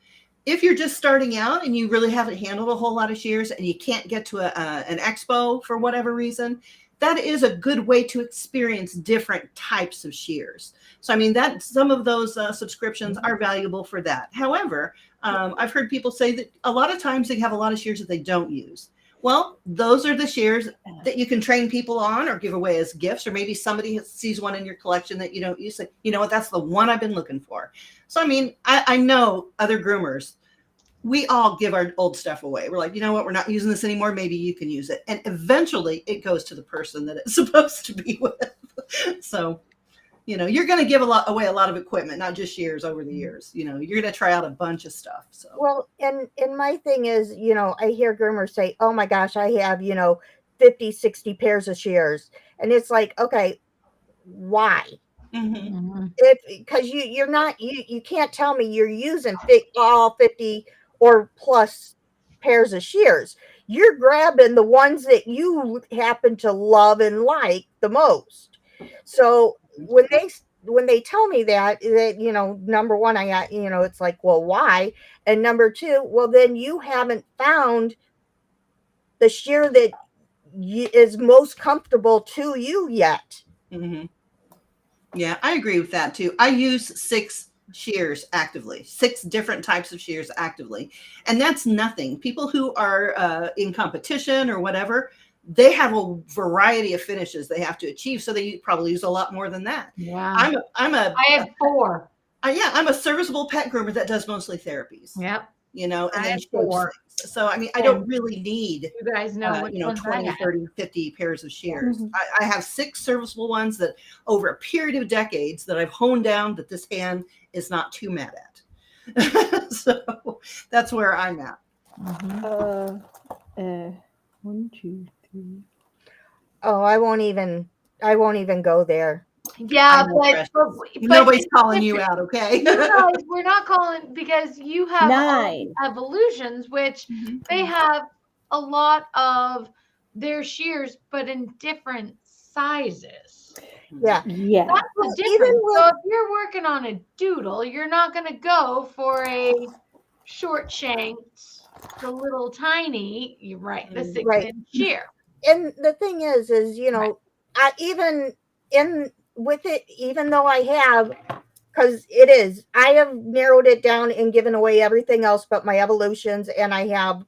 If you're just starting out and you really haven't handled a whole lot of shears and you can't get to an expo for whatever reason, that is a good way to experience different types of shears. So, I mean, that some of those subscriptions are valuable for that. However, I've heard people say that a lot of times they have a lot of shears that they don't use. Well, those are the shears that you can train people on or give away as gifts, or maybe somebody sees one in your collection that you don't use. Say, you know what, that's the one I've been looking for. So, I mean, I know other groomers, we all give our old stuff away. We're like, you know what, we're not using this anymore. Maybe you can use it. And eventually it goes to the person that it's supposed to be with. So, you're going to give away a lot of equipment, not just shears over the years. You're going to try out a bunch of stuff. So, well, and my thing is, I hear groomers say, oh my gosh, I have, 50, 60 pairs of shears. And it's like, okay, why? Because you're not, you can't tell me you're using all 50 or plus pairs of shears. You're grabbing the ones that you happen to love and like the most. So when they tell me that, number one, I got, it's like, well, why? And number two, well, then you haven't found the shear that is most comfortable to you yet. Yeah, I agree with that too. I use 6 shears actively, 6 different types of shears actively. And that's nothing. People who are in competition or whatever, they have a variety of finishes they have to achieve. So they probably use a lot more than that. Yeah. I'm a I have 4. yeah, I'm a serviceable pet groomer that does mostly therapies. Yep. You know, and I then have shows 4. things. So I mean, I don't And really need you guys know which you know, ones I 20, have. 30, 50 pairs of shears. Mhm. I have 6 serviceable ones that over a period of decades that I've honed down that this hand is not too mad at. So that's where I'm at. Mhm. 1, 2, 3. Oh, I won't even go there. I Yeah, know, Precious. but Nobody's it's calling you different. out, okay? You guys, we're not calling because you have all the 9. evolutions, which Mhm. they have a lot of their shears, but in different sizes. Yeah. Yeah. That's the Well, even difference. with So if you're working on a doodle, you're not going to go for a short shanked, the little tiny. You're right, the right. 6-inch shear. And the thing is you Right. know, I even in with it, even though I have, because I have narrowed it down and given away everything else but my evolutions, and I have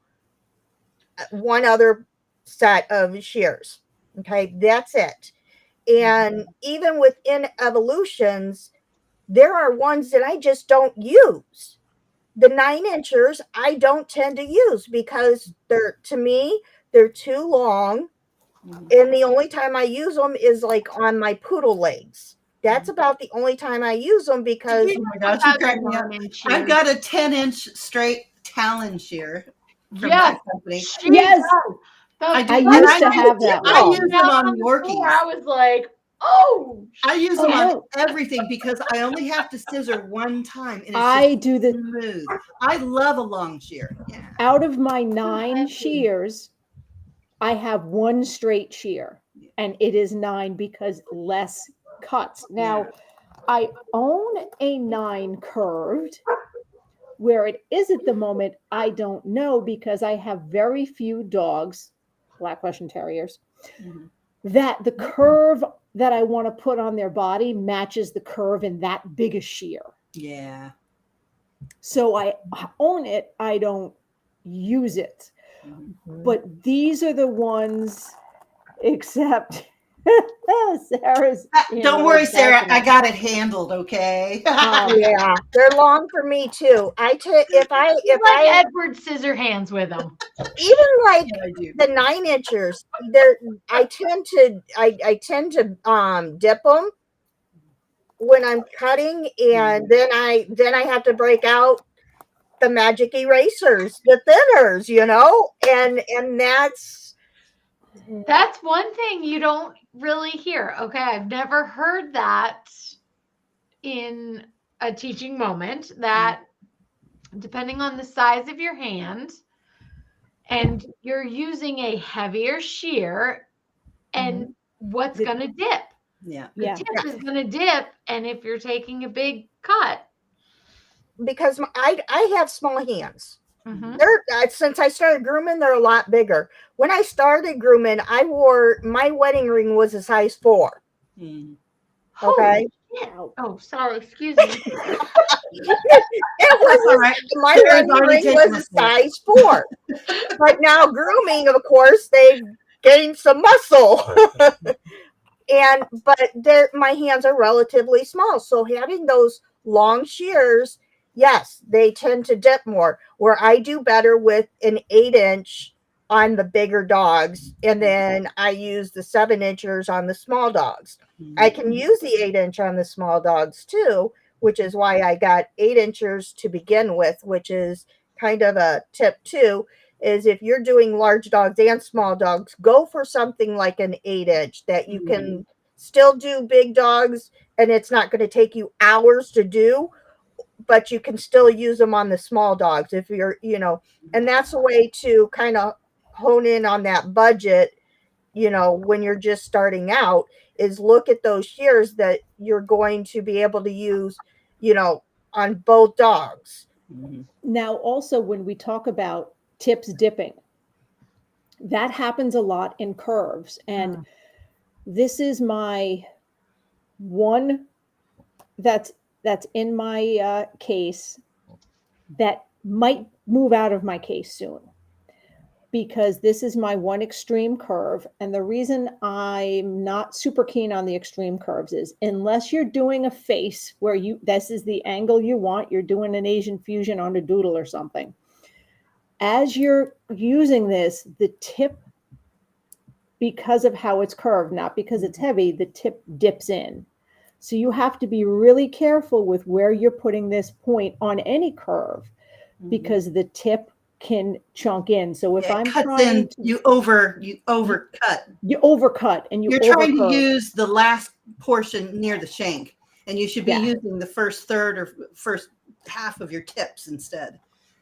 one other set of shears. Okay, that's it. And even within evolutions, there are ones that I just don't use. The 9 inchers I don't tend to use because to me, they're too long. Mhm. And the only time I use them is like on my poodle legs. That's about the only time I use them because Oh my gosh, you cracked me up. I've got a 10-inch straight Talon shear from Yes, that company. she Yes. does. I The do. I And used to I have use, that I one. use down them on on the floor, Yorkies. I was like, oh, I use them on Oh. everything because I only have to scissor one time and it's I just do the smooth. I love a long shear. Yeah. out of my 9 heavy. shears, I have one straight shear, and it is 9 because less cuts. Now, I own a 9 curved. Where it is at the moment, I don't know because I have very few dogs, Black Russian Terriers, Mhm. that the curve that I want to put on their body matches the curve in that big a shear. Yeah. So I own it, I don't use it. Mhm. But these are the ones, except Sarah's. Don't worry, Sarah. I got it handled. Okay. yeah, they're long for me too. If She's like I Edward Scissorhands with them. even like Yeah, I do. the 9 inchers, there I tend to dip them when I'm cutting, and then I have to break out the magic erasers, the thinners, and That's one thing you don't really hear. Okay, I've never heard that in a teaching moment that depending on the size of your hand and you're using a heavier shear and what's The- going to dip. Yeah. The Yeah. tip is going to dip, and if you're taking a big cut, because I have small hands. mhm. Since I started grooming, they're a lot bigger. When I started grooming, my wedding ring was a size 4. Mhm. Okay. Holy shit. Oh, sorry, excuse me. It That's all right. my Sarah's wedding already ring taken was a a fall. size 4. But now grooming, of course, they've gained some muscle. But my hands are relatively small. So having those long shears, yes, they tend to dip more. Where I do better with an 8-inch on the bigger dogs, and then I use the 7 inchers on the small dogs. I can use the 8-inch on the small dogs too, which is why I got 8 inchers to begin with, which is kind of a tip too. Is if you're doing large dogs and small dogs, go for something like an 8-inch that you can still do big dogs, and it's not going to take you hours to do, but you can still use them on the small dogs if and that's a way to kind of hone in on that budget, when you're just starting out, is look at those shears that you're going to be able to use, on both dogs. Mhm. Now, also, when we talk about tips dipping, that happens a lot in curves. And this is my one that's in my case that might move out of my case soon, because this is my one extreme curve. And the reason I'm not super keen on the extreme curves is, unless you're doing a face where this is the angle you want, you're doing an Asian fusion on a doodle or something. As you're using this, the tip, because of how it's curved, not because it's heavy, the tip dips in. So you have to be really careful with where you're putting this point on any curve, because the tip can chunk in. So if I'm trying to, you overcut. you overcut and You're trying to use the last portion near the shank, and you should be using the first third or first half of your tips instead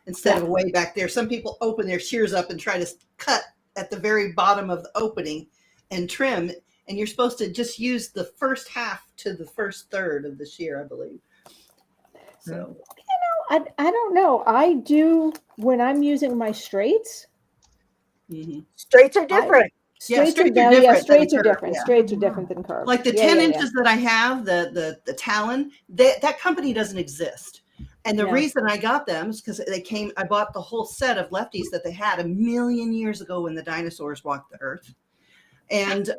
of way back there. Some people open their shears up and try to cut at the very bottom of the opening and trim, and you're supposed to just use the first half to the first third of the shear, I believe. So I don't know. I do when I'm using my straights. Straights are different. Straights are different. Straights are different than curves. Like the 10 inches that I have, the Talon, that company doesn't exist. And the reason I got them is because I bought the whole set of lefties that they had 1 million years ago when the dinosaurs walked the earth. And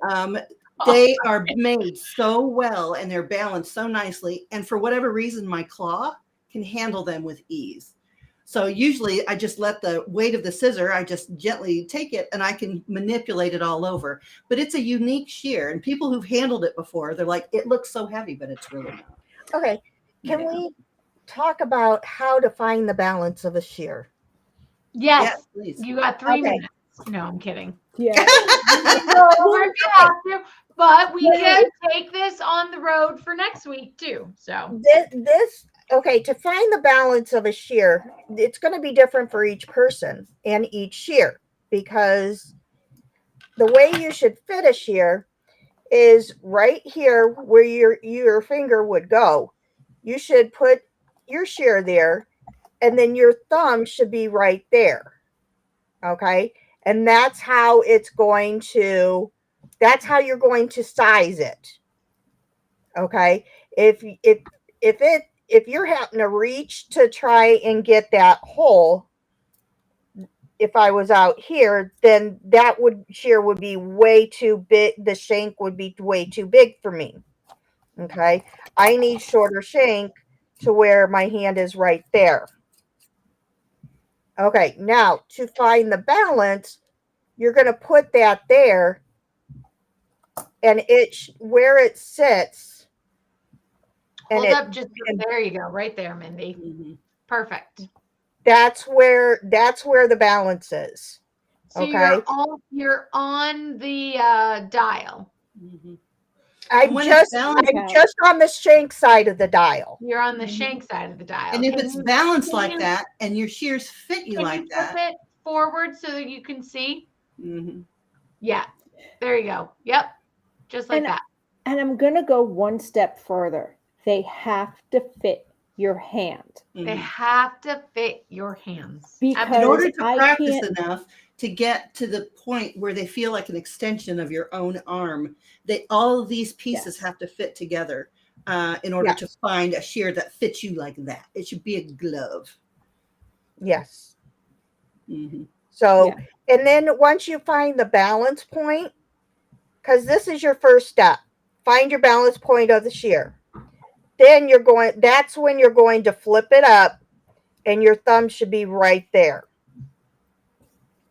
they are made so well and they're balanced so nicely. And for whatever reason, my claw can handle them with ease. So usually I just let the weight of the scissor, I just gently take it and I can manipulate it all over. But it's a unique shear. And people who've handled it before, they're like, it looks so heavy, but it's really not. Okay. Can we talk about how to find the balance of a shear? Yes, please. You got 3 minutes. No, I'm kidding. Yeah. But we can take this on the road for next week too. So okay, to find the balance of a shear, it's going to be different for each person and each shear, because the way you should fit a shear is right here where your finger would go. You should put your shear there, and then your thumb should be right there. Okay? And that's how you're going to size it. Okay? If you're having to reach to try and get that hole, if I was out here, then shear would be way too big. The shank would be way too big for me. Okay? I need shorter shank to where my hand is right there. Okay, now to find the balance, you're going to put that there, and where it sits. Hold up, there you go, right there, Mindy. Perfect. That's where the balance is. So okay, you're on the dial. I'm just on the shank side of the dial. You're on the shank side of the dial. And if it's balanced like that and your shears fit you like that. Flip it forward so that you can see? Yeah. There you go. Yep. Just like that. And I'm going to go one step further. They have to fit your hand. They have to fit your hands. Because in order to practice enough to get to the point where they feel like an extension of your own arm, all of these pieces have to fit together in order to find a shear that fits you like that. It should be a glove. Yes. So, and then once you find the balance point, because this is your first step, find your balance point of the shear. Then that's when you're going to flip it up, and your thumb should be right there.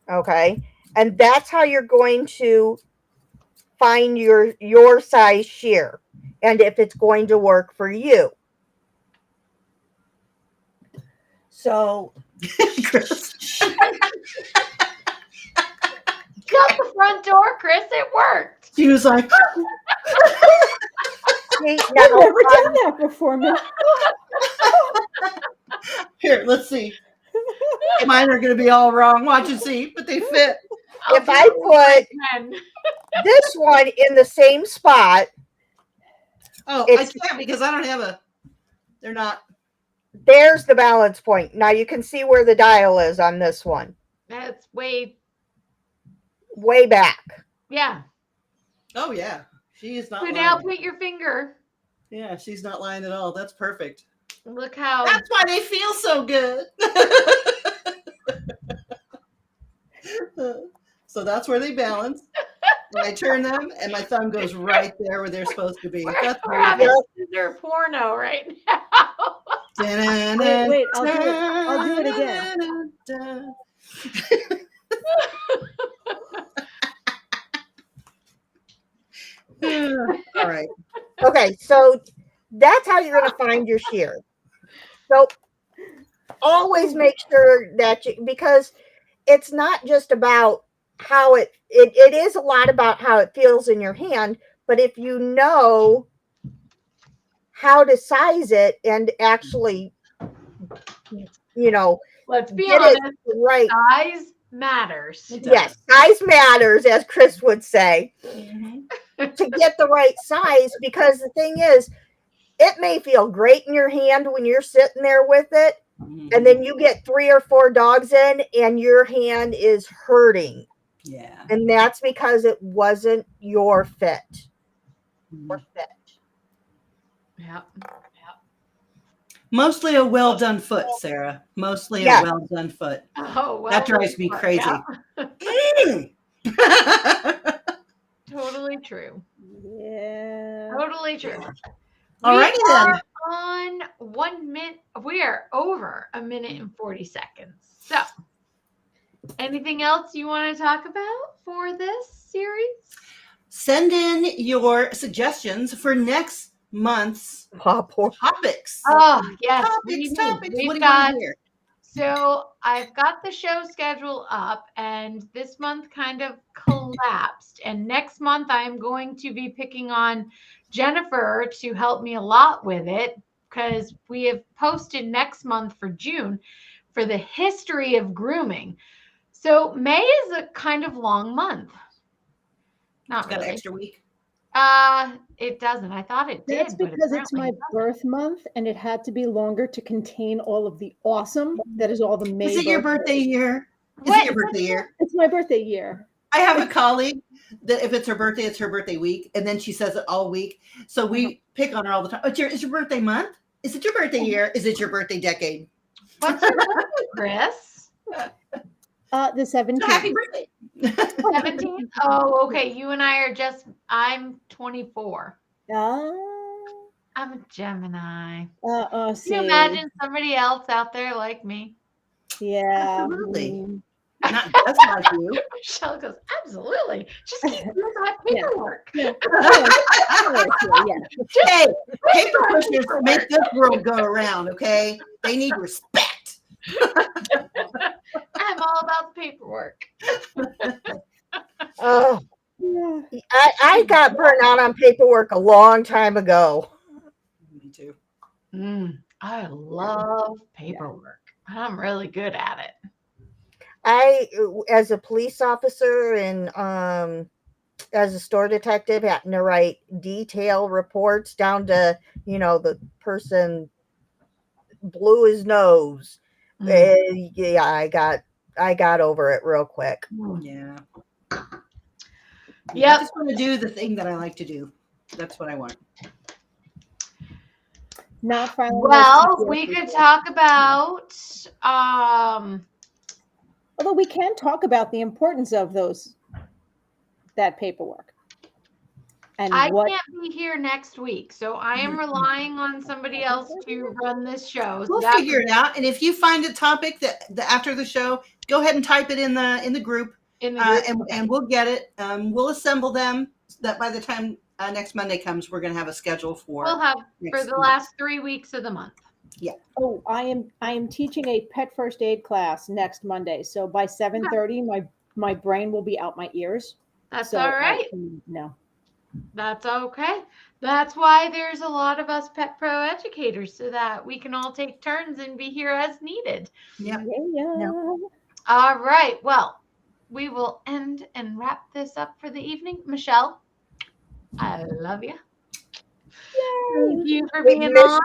Okay. And that's how you're going to find your size shear and if it's going to work for you. So Chris. Got the front door, Chris. It worked. She was like, I've never done that before, man. Here, let's see. Mine are going to be all wrong. Watch and see, but they fit. If I put this one in the same spot. Oh, I can't because I don't have they're not. There's the balance point. Now you can see where the dial is on this one. That's way back. Yeah. Oh, yeah. She is not. So now put your finger Yeah, she's not lying at all. That's perfect. Look how That's why they feel so good. So that's where they balance. And I turn them, and my thumb goes right there where they're supposed to be. That's we're having beautiful. scissor porno right now. Wait, I'll do it again. All right. Okay, so that's how you're going to find your shear. So always make sure that because it's not just about how it is a lot about how it feels in your hand, but if you know how to size it and actually, Let's be get honest. it right. Size matters. Yes, size matters, as Chris would say, to get the right size, because the thing is, it may feel great in your hand when you're sitting there with it, and then you get 3 or 4 dogs in and your hand is hurting. Yeah. And that's because it wasn't your fit. Yep. Mostly a well done foot, Sarah. Mostly Yeah. a well done foot. Oh, well. That drives me crazy. Totally true. Yeah. Totally true. All righty We then. are on 1 minute. We are over 1 minute and 40 seconds. So, anything else you want to talk about for this series? Send in your suggestions for next month's topics. Oh, yes. Topics. What do you What mean? do you want to hear? So I've got the show schedule up, and this month kind of collapsed. And next month I am going to be picking on Jennifer to help me a lot with it, because we have posted next month for June for the history of grooming. So May is a kind of long month. Not Got an really. extra week. It doesn't. I thought it did. That's but because it's apparently my it doesn't. birth month, and it had to be longer to contain all of the awesome that is all the May. Is it your birthday year? Is What? it your birthday year? It's my birthday year. I have a colleague that if it's her birthday, it's her birthday week, and then she says it all week. So we pick on her all the time. Oh, is your birthday month? Is it your birthday year? Is it your birthday decade? What's your birthday, Chris? The 17th. So happy birthday. 17th? Oh, okay. You and I are I'm 24. I'm a Gemini. Can you imagine somebody else out there like me? Yeah. Absolutely. Not just like you. Michelle goes, absolutely. Just keep doing my paperwork. Yeah. Hey, paper pushers make this world go around, okay? They need respect. I'm all about the paperwork. Oh, Yeah. I got burnt out on paperwork a long time ago. Me too. I love paperwork. I'm really good at it. I, as a police officer and as a store detective, having to write detailed reports down to, the person blew his nose. Yeah, I got over it real quick. Yeah. Yep. I just want to do the thing that I like to do. That's what I want. Not filing. Well, we could talk about although we can talk about the importance of that paperwork. And I can't be here next week, so I am relying on somebody else to run this show. We'll figure it out. And if you find a topic that after the show, go ahead and type it in the group. And we'll get it. We'll assemble them so that by the time next Monday comes, we're going to have a schedule for. We'll have for the last 3 weeks of the month. Yeah. Oh, I am teaching a pet first aid class next Monday. So by 7:30, my brain will be out my ears. That's all right. No. That's okay. That's why there's a lot of us Pet Pro educators, so that we can all take turns and be here as needed. Yep. Yeah. All right. Well, we will end and wrap this up for the evening. Michelle, I love you. Thank you for being on.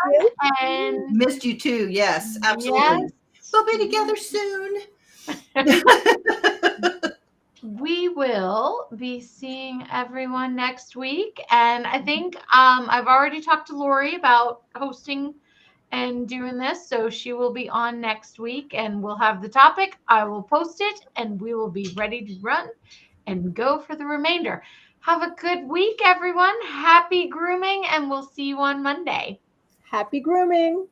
And missed you too. Yes, absolutely. Yes. We'll be together soon. we will be seeing everyone next week. And I think I've already talked to Lori about hosting and doing this. So she will be on next week and we'll have the topic. I will post it and we will be ready to run and go for the remainder. Have a good week, everyone. Happy grooming, and we'll see you on Monday. Happy grooming.